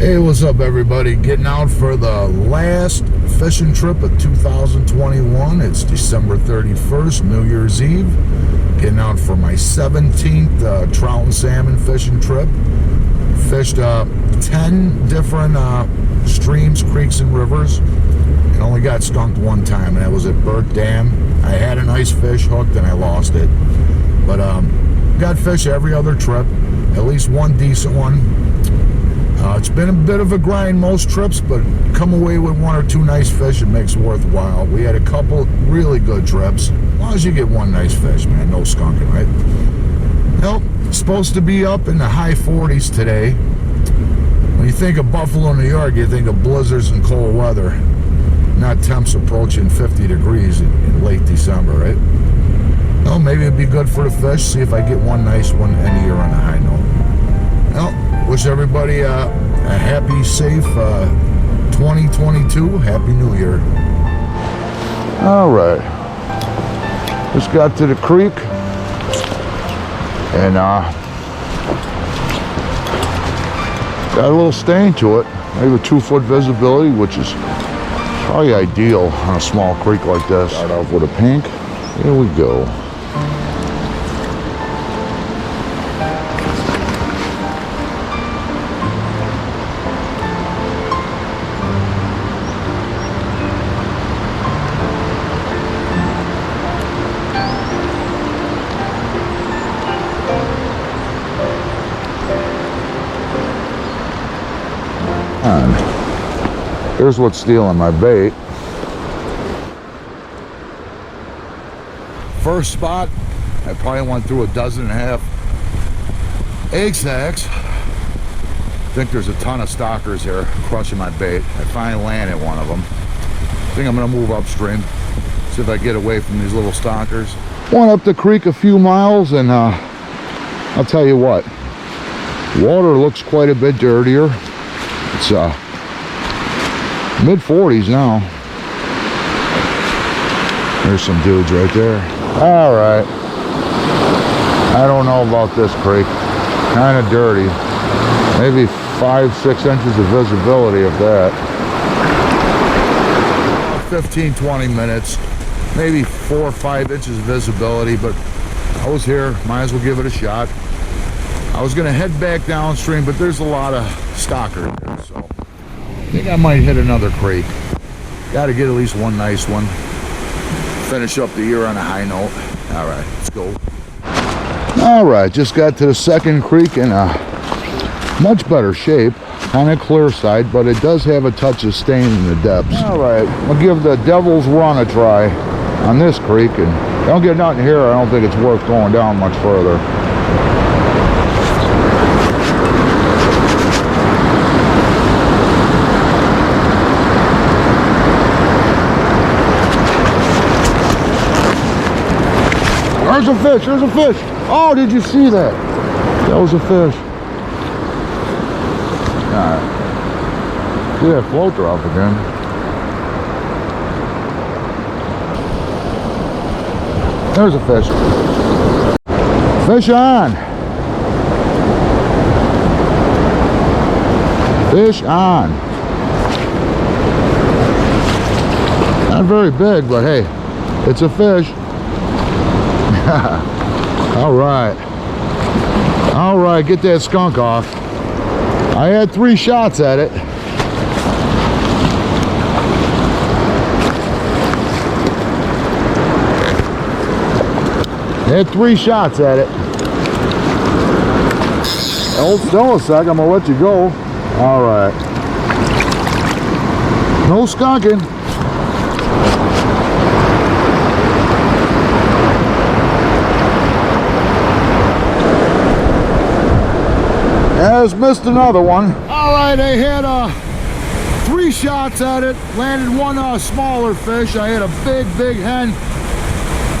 Hey, what's up everybody? Getting out for the last fishing trip of 2021. It's December 31st, New Year's Eve. Getting out for my 17th trout and salmon fishing trip. Fished 10 different streams, creeks, and rivers. And only got skunked one time, and that was at Burt Dam. I had a nice fish hooked and I lost it. But got fish every other trip, at least one decent one. It's been a bit of a grind most trips, but come away with one or two nice fish, it makes it worthwhile. We had a couple really good trips. As long as you get one nice fish, man, no skunking, right? Nope, supposed to be up in the high 40s today. When you think of Buffalo, New York, you think of blizzards and cold weather, not temps approaching 50 degrees in late December, right? Well, maybe it'd be good for the fish, see if I get one nice one end of year on a high note. Well, wish everybody a happy, safe 2022. Happy New Year. All right. Just got to the creek. And got a little stain to it. Maybe a 2-foot visibility, which is probably ideal on a small creek like this. Start off with a pink. Here we go. Here's what's stealing my bait. First spot, I probably went through a dozen and a half egg sacs. I think there's a ton of stalkers here crushing my bait. I finally landed one of them. I think I'm gonna move upstream, see if I get away from these little stalkers. Went up the creek a few miles, and I'll tell you what, water looks quite a bit dirtier. It's mid-40s now. There's some dudes right there. All right. I don't know about this creek. Kind of dirty. Maybe 5-6 inches of visibility of that. 15-20 minutes. Maybe 4 or 5 inches of visibility, but I was here. Might as well give it a shot. I was going to head back downstream, but there's a lot of stalkers there, so I think I might hit another creek. Got to get at least one nice one. Finish up the year on a high note. All right, let's go. All right, just got to the second creek in a much better shape. Kind of clear side, but it does have a touch of stain in the depths. All right, I'll give the Devil's Run a try on this creek, and don't get nothing here. I don't think it's worth going down much further. There's a fish, there's a fish. Oh, did you see that? That was a fish. Alright. See that floater off again. There's a fish. Fish on. Fish on. Not very big, but hey, it's a fish. All right, get that skunk off. I had 3 shots at it. Hold still a sec, I'm gonna let you go. All right, no skunking. Just missed another one. All right, I had 3 shots at it. Landed one smaller fish. I had a big hen.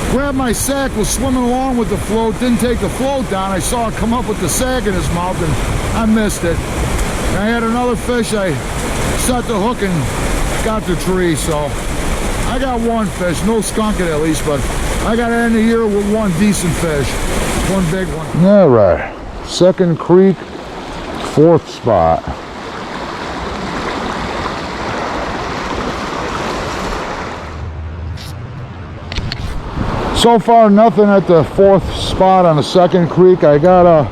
Grabbed my sack, was swimming along with the float. Didn't take the float down. I saw it come up with the sack in his mouth, and I missed it. And I had another fish. I set the hook and got the tree. So I got one fish, no skunking at least, but I got to end the year with one decent fish, one big one. All right, second creek, 4th spot. So far, nothing at the 4th spot on the 2nd creek. I got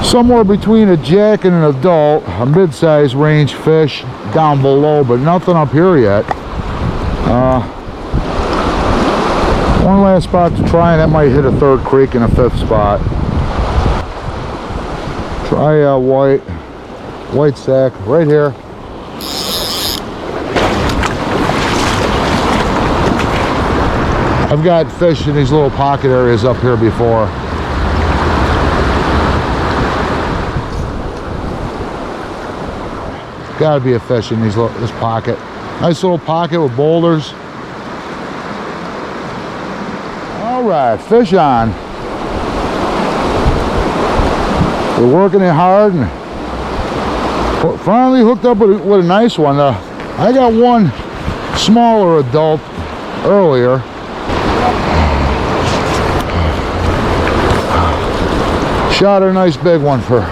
somewhere between a jack and an adult, a mid-sized range fish down below, but nothing up here yet. One last spot to try, and that might hit a 3rd creek and a 5th spot. Try white sack right here. I've got fish in these little pocket areas up here before. Gotta be a fish in this pocket. Nice little pocket with boulders. All right, fish on. We're working it hard and finally hooked up with a nice one. I got one smaller adult earlier. Shot a nice big one for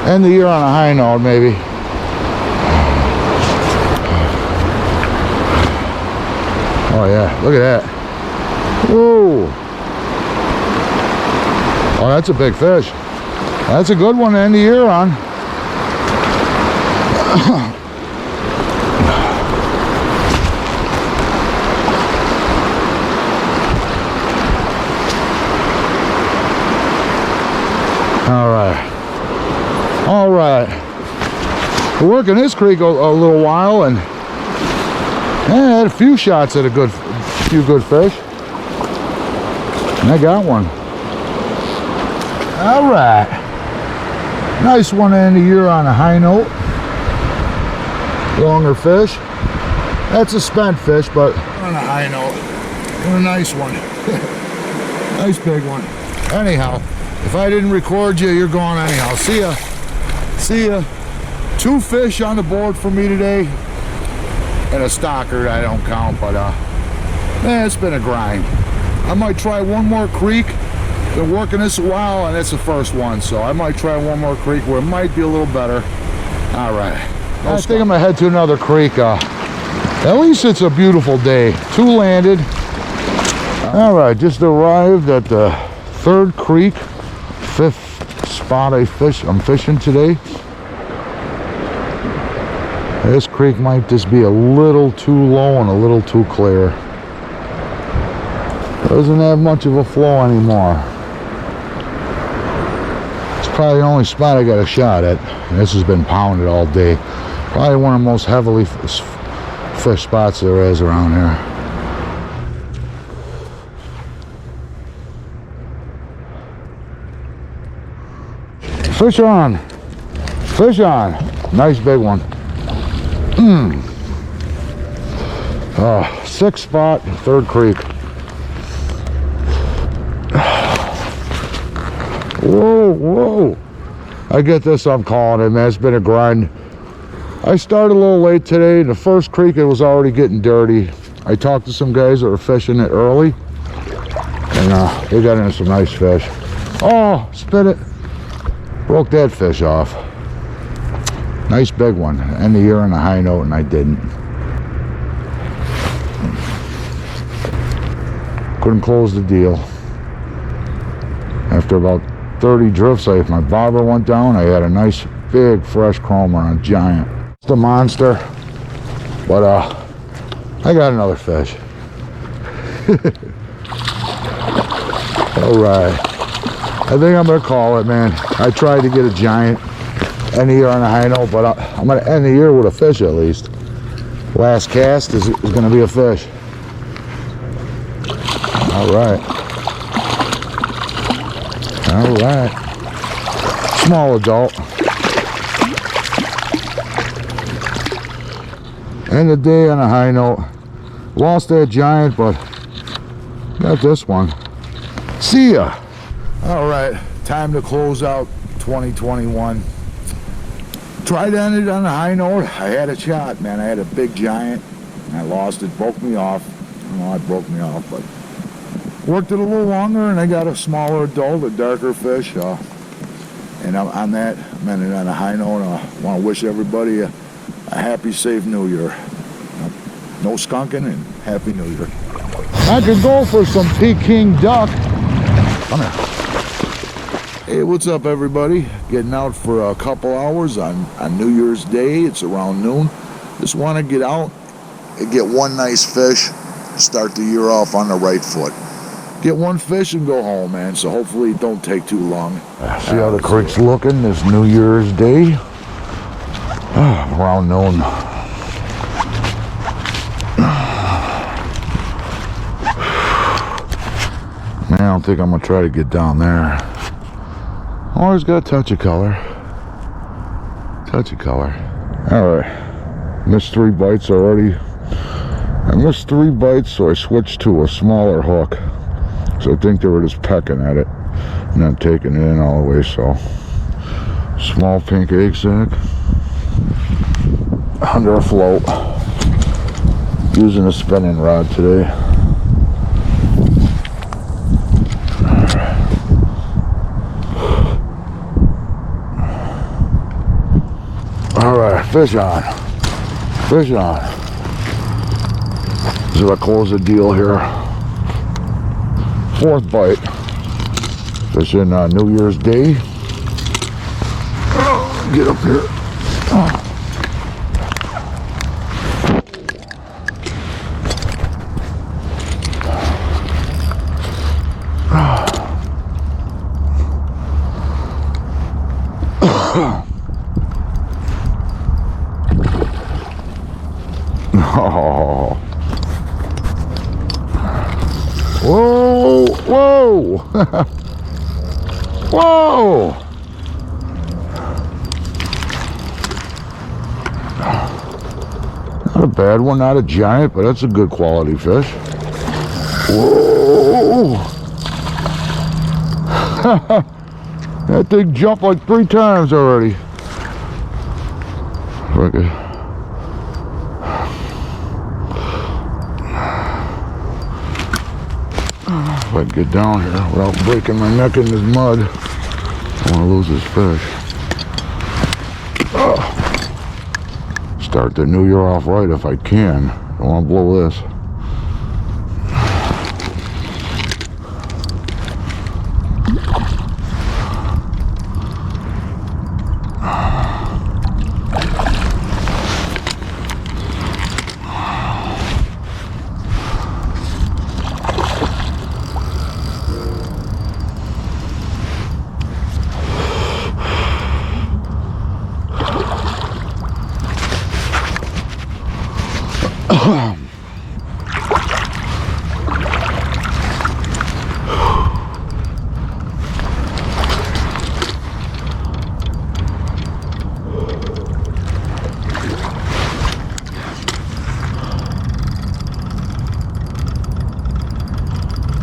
end the year on a high note, maybe. Oh yeah, look at that. Whoa. Oh, that's a big fish. That's a good one to end the year on. All right. We're working this creek a little while, and I had a few shots at a few good fish. And I got one. All right. Nice one to end the year on a high note. Longer fish. That's a spent fish, but on a high note. And a nice one. Nice big one. Anyhow, if I didn't record you, you're gone anyhow. See ya. See ya. 2 fish on the board for me today. And a stalker I don't count, but it's been a grind. I might try one more creek. Been working this a while, and it's the first one, so I might try one more creek where it might be a little better. All right. I think I'm gonna head to another creek. At least it's a beautiful day. 2 landed. All right, just arrived at the 3rd creek, 5th spot I'm fishing today. This creek might just be a little too low and a little too clear. Doesn't have much of a flow anymore. It's probably the only spot I got a shot at. And this has been pounded all day. Probably one of the most heavily fish spots there is around here. Fish on. Fish on. Nice big one. 6th spot, 3rd creek. Whoa. I get this, I'm calling it, man. It's been a grind. I started a little late today. The 1st creek, it was already getting dirty. I talked to some guys that were fishing it early, and they got into some nice fish. Oh, spit it. Broke that fish off. Nice big one. End the year on a high note, and I didn't. Couldn't close the deal. After about 30 drifts, my bobber went down. I had a nice big fresh chromer on a giant. It's a monster, but I got another fish. All right. I think I'm gonna call it, man. I tried to get a giant end the year on a high note, but I'm gonna end the year with a fish at least. Last cast is gonna be a fish. All right. All right. Small adult. End the day on a high note. Lost that giant, but got this one. See ya. All right, time to close out 2021. Tried to end it on a high note. I had a shot, man. I had a big giant. I lost it, broke me off. Well, it broke me off, but worked it a little longer, and I got a smaller adult, a darker fish. And on that, I'm ending on a high note. I want to wish everybody a happy, safe New Year. No skunking, and Happy New Year. I could go for some Peking duck. Come here. Hey, what's up, everybody? Getting out for a couple hours on New Year's Day. It's around noon. Just want to get out and get one nice fish. Start the year off on the right foot. Get one fish and go home, man. So hopefully it don't take too long. See how the creek's looking this New Year's Day? Around noon. Man, I don't think I'm gonna try to get down there. Always got a touch of color. Touch of color. Alright. Missed 3 bites already. I missed 3 bites, so I switched to a smaller hook. So I think they were just pecking at it, not taking it in all the way. So small pink egg sac under a float, using a spinning rod today. All right, fish on, fish on. So I close the deal here. 4th bite. Fishing New Year's Day. Get up here. Oh. Whoa, whoa, whoa. Not a bad one, not a giant, but that's a good quality fish. Whoa. That thing jumped like 3 times already. Okay. If I can get down here without breaking my neck in this mud, I don't want to lose this fish. Start the new year off right if I can. Don't want to blow this.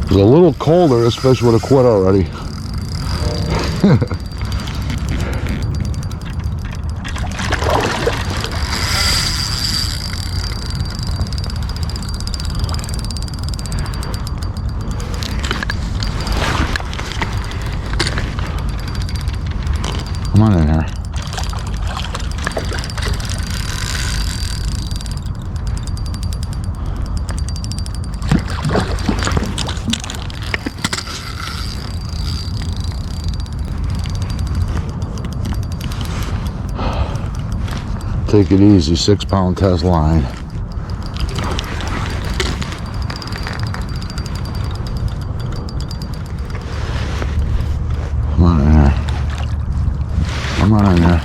It was a little colder, this fish would have quit already. Come on in here. Take it easy, 6-pound test line. Come on in here. Come on in here.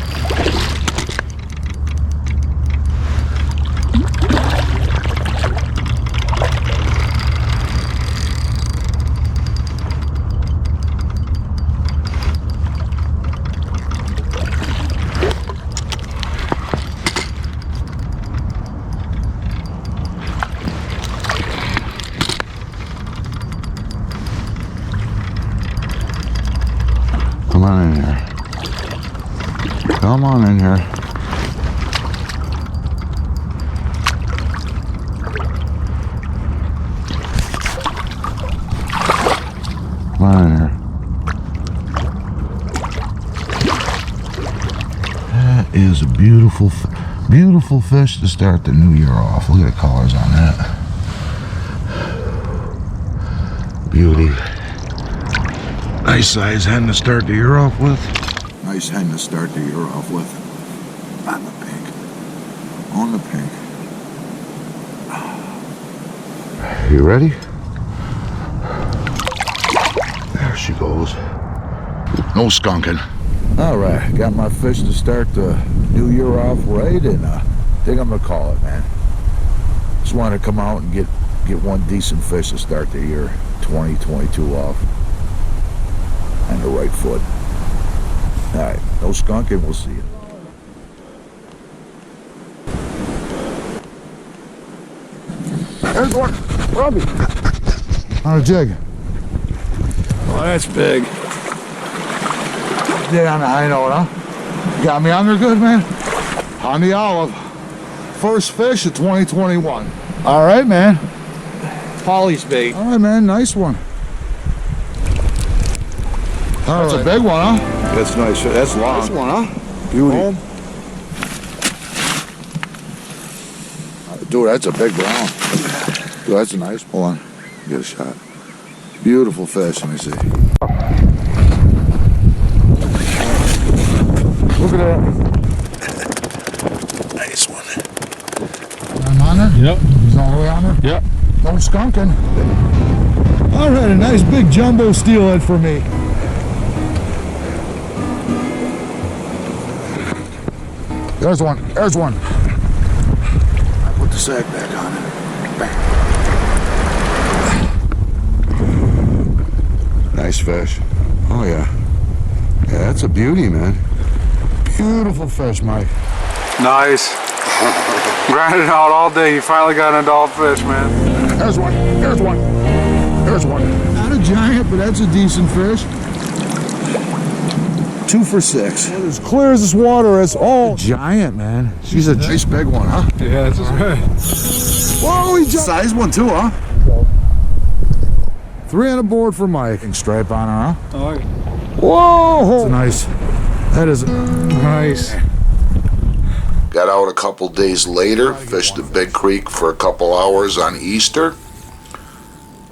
Come on in here. Come on in here. Come on in here. That is a beautiful fish to start the new year off. Look at the colors on that. Beauty. Nice size hen to start the year off with. Nice hen to start the year off with. On the pink. On the pink. You ready? There she goes. No skunking. All right, got my fish to start the new year off right, and I think I'm gonna call it, man. Just want to come out and get one decent fish to start the year 2022 off on the right foot. All right, no skunking. We'll see you. There's one, Robbie. On a jig. Oh, that's big. Yeah, on the high note, huh? Got me on there good, man. On the olive. First fish of 2021. All right, man. Polly's bait. All right, man. Nice one. That's a big one, huh? That's nice. That's long. Nice one, huh? Beauty. Oh. Dude, that's a big brown. Dude, that's a nice one. Hold on. Get a shot. Beautiful fish. Let me see. Look at that. Nice one. I'm on there? Yep. He's all the way on there? Yep. No skunking. All right, a nice big jumbo steelhead for me. There's one. There's one. I put the sack back on it. Bang. Nice fish. Oh, yeah. Yeah, that's a beauty, man. Beautiful fish, Mike. Nice. Grinding out all day. You finally got an adult fish, man. There's one. There's one. There's one. Not a giant, but that's a decent fish. 2 for 6. As clear as this water is. Oh, giant, man. She's a nice big one, huh? Yeah, that's right. Whoa, he jumped. Size one too, huh? 3 on the board for Mike. Stripe on her, huh? Oh, yeah. Whoa! That's nice. That is nice. Got out a couple days later, fished the big creek for a couple hours on Easter.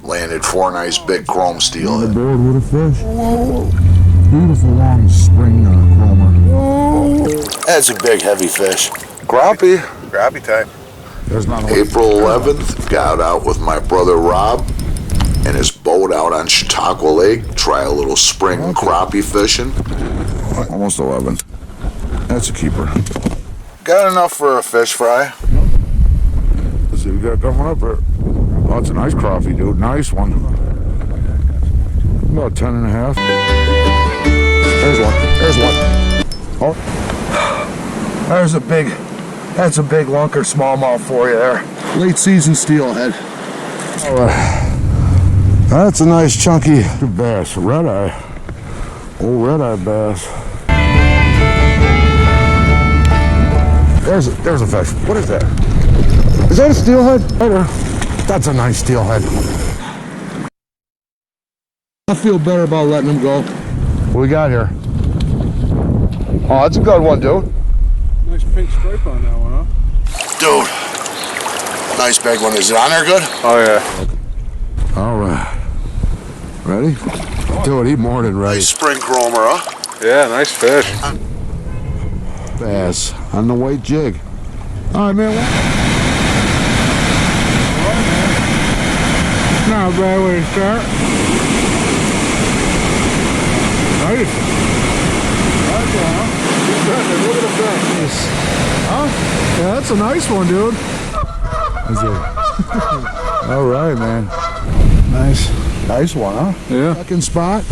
Landed 4 nice big chrome steelhead. On the board with a fish. Whoa! Beautiful long spring chromer. Whoa! That's a big heavy fish. Crappie. Crappie time. There's not April 11th, got out with my brother Rob and his boat out on Chautauqua Lake. Try a little spring crappie fishing. Almost 11. That's a keeper. Got enough for a fish fry. Let's see, we got coming up here. Oh, it's a nice crappie, dude. Nice one. About 10 and a half. There's one. There's one. Oh. That's a big lunker smallmouth for you there. Late season steelhead. All right. That's a nice chunky bass. Red eye. Oh, red eye bass. There's a fish. What is that? Is that a steelhead? Right there. That's a nice steelhead. I feel better about letting him go. What we got here? Oh, that's a good one, dude. Nice pink stripe on that one, huh? Dude. Nice big one. Is it on there good? Oh, yeah. All right. Ready? Dude, he more than ready. Nice spring chromer, huh? Yeah, nice fish. Bass on the white jig. All right, man. Not a bad way to start. Nice. Look at the fish. Huh? Yeah, that's a nice one, dude. All right, man. Nice. Nice one, huh? Yeah. Second spot.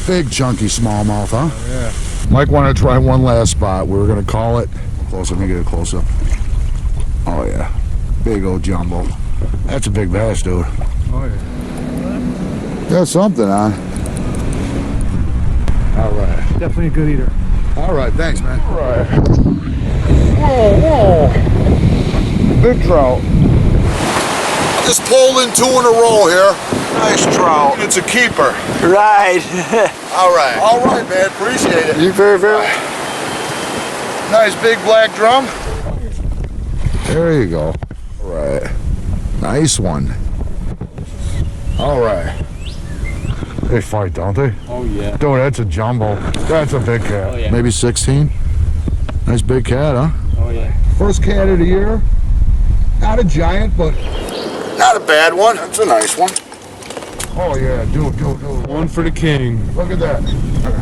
Big chunky smallmouth, huh? Oh, yeah. Mike wanted to try one last spot. We were gonna call it. Close up, let me get it close up. Oh yeah. Big old jumbo. That's a big bass, dude. Oh yeah. Got something on. All right. Definitely a good eater. All right, thanks, man. All right. Whoa. Big trout. Just pulled in 2 in a row here. Nice trout. It's a keeper. Right. All right. All right, man. Appreciate it. You very. Nice big black drum. There you go. All right. Nice one. All right. They fight, don't they? Oh yeah. Dude, that's a jumbo. That's a big cat. Oh, yeah. Maybe 16. Nice big cat, huh? Oh yeah. First cat of the year. Not a giant, but not a bad one. That's a nice one. Oh yeah, dude. One for the king. Look at that.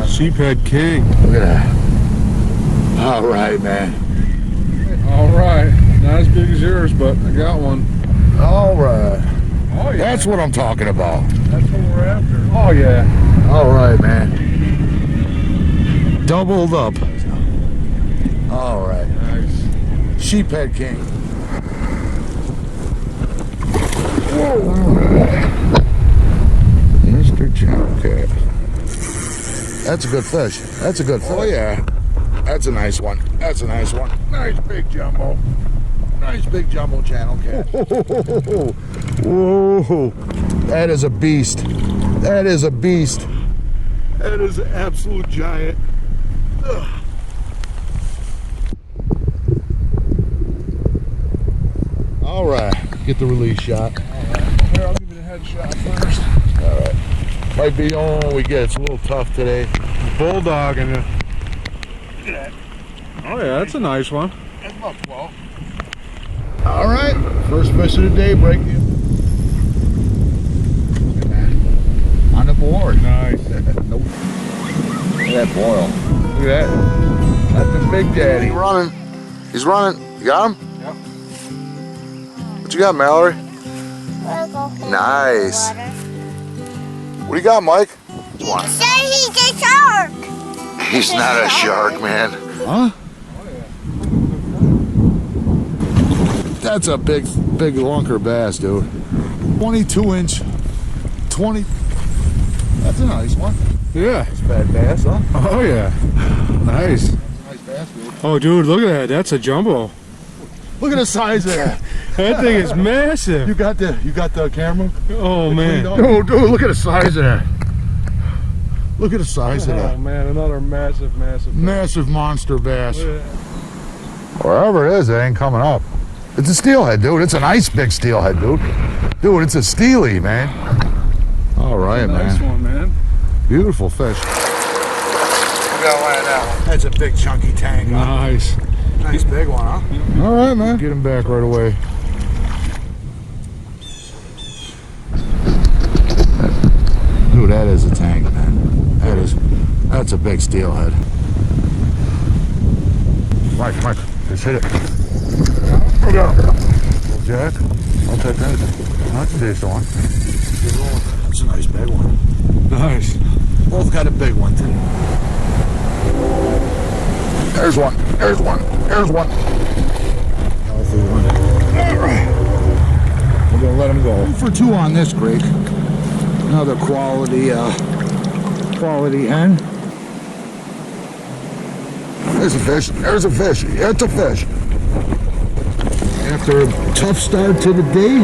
Sheephead king. Look at that. All right, man. All right. Not as big as yours, but I got one. All right. Oh yeah. That's what I'm talking about. That's what we're after. Oh yeah. All right, man. Doubled up. All right. Nice. Sheephead king. Mr. Cat. That's a good fish. That's a good fish. Oh yeah. That's a nice one. That's a nice one. Nice big jumbo. Nice big jumbo channel cat. Whoa. That is a beast. That is a beast. That is an absolute giant. Ugh. All right. Get the release shot. Here, I'll give you the headshot first. All right. Might be the only one we get. It's a little tough today. Bulldog and oh yeah, that's a nice one. That's about 12. All right. First fish of the day. Break the on the board. Nice. Nope. Look at that boil. Look at that. That's the big daddy. He's running. He's running. You got him? Yep. What you got, Mallory? Nice. What do you got, Mike? He said he's a shark. He's not a shark, man. Huh? That's a big lunker bass, dude. 22-inch. 20. That's a nice one. Yeah. That's a bad bass, huh? Oh yeah. Nice. Nice bass, dude. Oh dude, look at that. That's a jumbo. Look at the size of that. That thing is massive. You got the camera? Oh man. Dude, look at the size of that. Look at the size of Oh that. man, another massive. Massive monster bass. Look at that. Wherever it is, it ain't coming up. It's a steelhead, dude. It's a nice big steelhead, dude. Dude, it's a Steelie, man. All right, Nice man. one, man. Beautiful fish. We got one of that one. That's a big chunky tang. Nice. Nice big one, huh? All right, man. Get him back right away. Dude, that is a tank, man. That's a big steelhead. Mike, just hit it. Look out. Little jack. I'll take that. That's a decent one. That's a nice big one. Nice. Both got a big one, too. There's one. There's one. Healthy one. All right. We're going to let him go. 2 for 2 on this creek. Another quality hen. There's a fish. There's a fish. It's a fish. After a tough start to the day,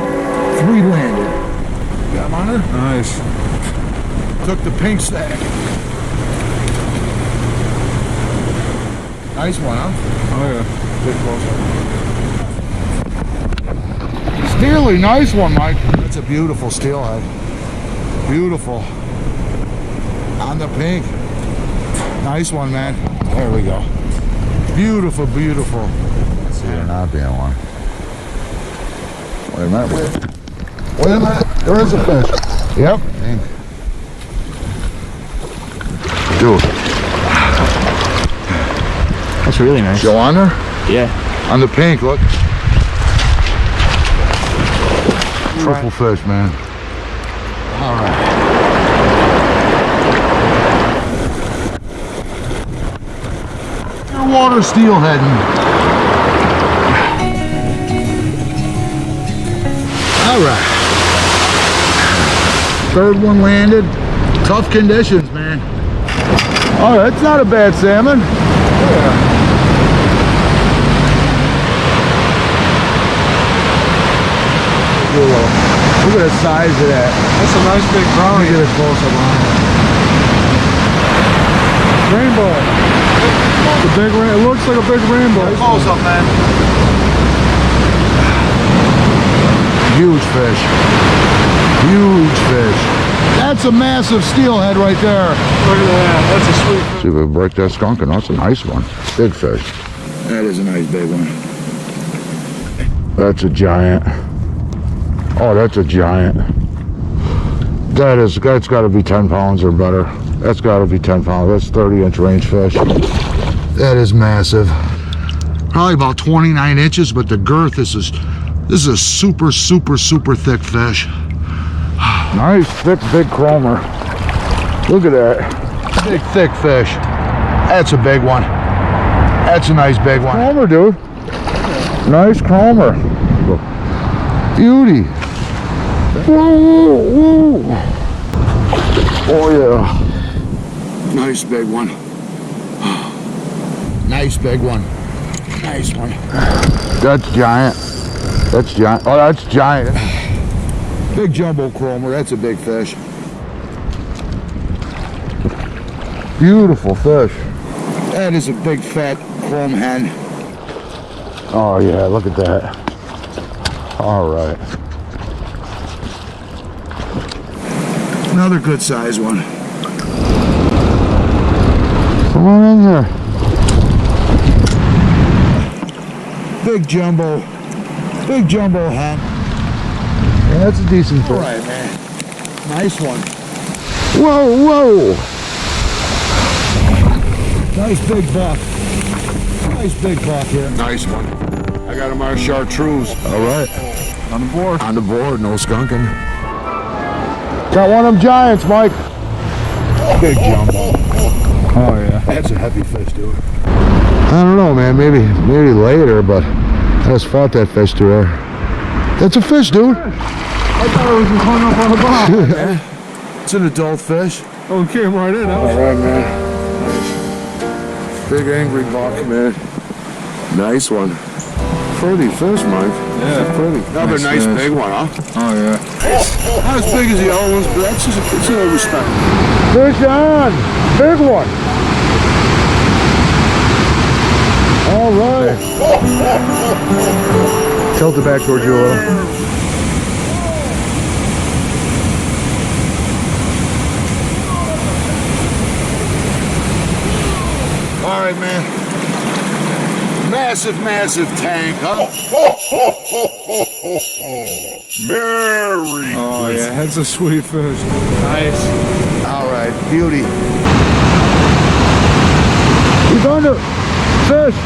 3 landed. Got him on her? Nice. Took the pink stack. Nice one, huh? Oh yeah. Bit closer. Steelie, nice one, Mike. That's a beautiful steelhead. Beautiful. On the pink. Nice one, man. There we go. Beautiful. Let's see there not being one. Wait a minute. There is a fish. Yep. Pink. Dude. That's really nice. Show on there? Yeah. On the pink, look. Beautiful fish, man. All right. Water steelhead. All right. 3rd one landed. Tough conditions, man. Oh, that's not a bad salmon. Yeah. Look at the size of that. That's a nice big brownie. Get a close up on it. Rainbow. The big it looks like a big rainbow. Close up, man. Huge fish. Huge fish. That's a massive steelhead right there. Look at that. That's a sweet fish. See if we break that skunkin. That's a nice one. Big fish. That is a nice big one. That's a giant. Oh, that's a giant. That's got to be 10 pounds or better. That's got to be 10 pounds. That's 30-inch range fish. That is massive. Probably about 29 inches, but the girth, this is a super thick fish. Nice, thick, big chromer. Look at that. Big, thick fish. That's a big one. That's a nice big one. Chromer, dude. Nice chromer. Beauty. Whoa. Oh, yeah. Nice big one. Nice big one. Nice one. That's giant. That's giant. Oh, that's giant. Big jumbo chromer. That's a big fish. Beautiful fish. That is a big fat chrome hen. Oh yeah, look at that. All right. Another good size one. Come on in here. Big jumbo hen. Yeah, that's a decent fish. All right, man. Nice one. Whoa. Nice big buck. Nice big buck here. Nice one. I got him on chartreuse. All right. On the board. On the board, no skunking. Got one of them giants, Mike. Big jumbo. Oh yeah. That's a heavy fish, dude. I don't know, man. Maybe later, but I just fought that fish through there. That's a fish, dude. I thought it was just hung up on the bottom. It's an adult fish. Oh, it came right in. All right, man. Big angry buck, man. Nice one. Pretty fish, Mike. Yeah, pretty. Another nice big one, huh? Oh yeah. Not as big as the other ones, but that's just it's a respect. Fish on! Big one! All right. Tilt it back towards you a little. All right, man. Massive tank, huh? Merry. Oh yeah, that's a sweet fish. Nice. All right, beauty. He's under. Fish.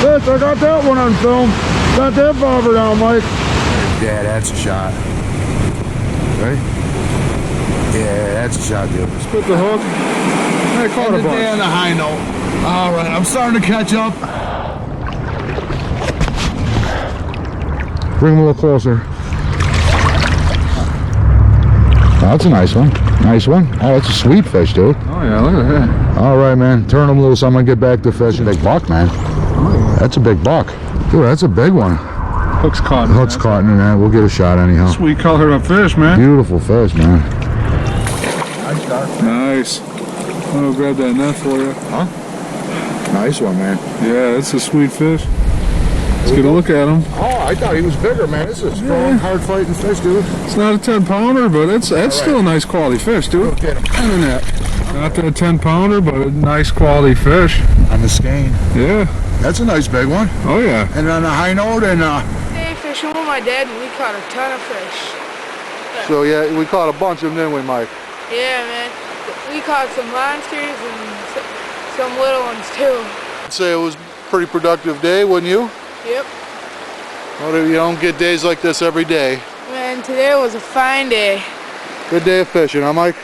I got that one on film. Got that bobber down, Mike. Yeah, that's a shot. Ready? Yeah, that's a shot, dude. Split the hook. I caught a bunch. On the high note. All right, I'm starting to catch up. Bring him a little closer. Oh, that's a nice one. Nice one. Oh, that's a sweet fish, dude. Oh yeah, look at that. All right, man. Turn him loose. I'm gonna get back to fishing. Big buck, man. That's a big buck. Dude, that's a big one. Hook's caught. Hook's caught in that. We'll get a shot anyhow. Sweet colored up fish, man. Beautiful fish, man. Nice. I'll grab that net for you. Huh? Nice one, man. Yeah, that's a sweet fish. Let's get a look at him. Oh, I thought he was bigger, man. This is a strong, hard-fighting fish, dude. It's not a 10-pounder, but that's still a nice quality fish, dude. Look at him. Look at that. Not that 10-pounder, but a nice quality fish. On the skein. Yeah. That's a nice big one. Oh yeah. And on a high note, and Hey, fishing with my dad, and we caught a ton of fish. So yeah, we caught a bunch of them, didn't we, Mike? Yeah, man. We caught some monsters and some little ones too. I'd say it was a pretty productive day, wouldn't you? Yep. Well, you don't get days like this every day. Man, today was a fine day. Good day of fishing, huh, Mike?